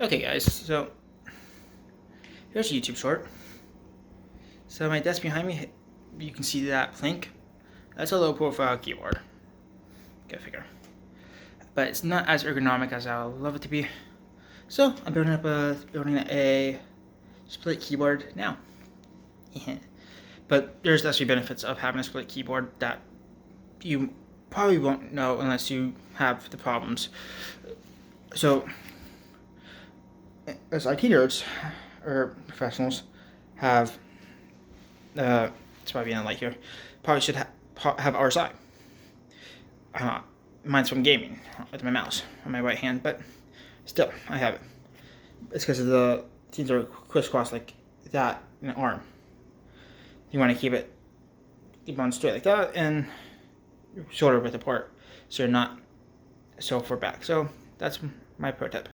Okay guys, so here's a YouTube short. So my desk behind me, you can see that plank. That's a low profile keyboard. Go figure. But it's not as ergonomic as I would love it to be. So I'm building a split keyboard now. But there's actually benefits of having a split keyboard that you probably won't know unless you have the problems. So as IT nerds or professionals have, it's probably in the light here, probably should have RSI. Mine's from gaming with my mouse on my right hand, but still I have it. It's because of the things are crisscross like that in an arm. You want to keep on straight like that and shoulder width apart, so you're not so far back. So that's my pro tip.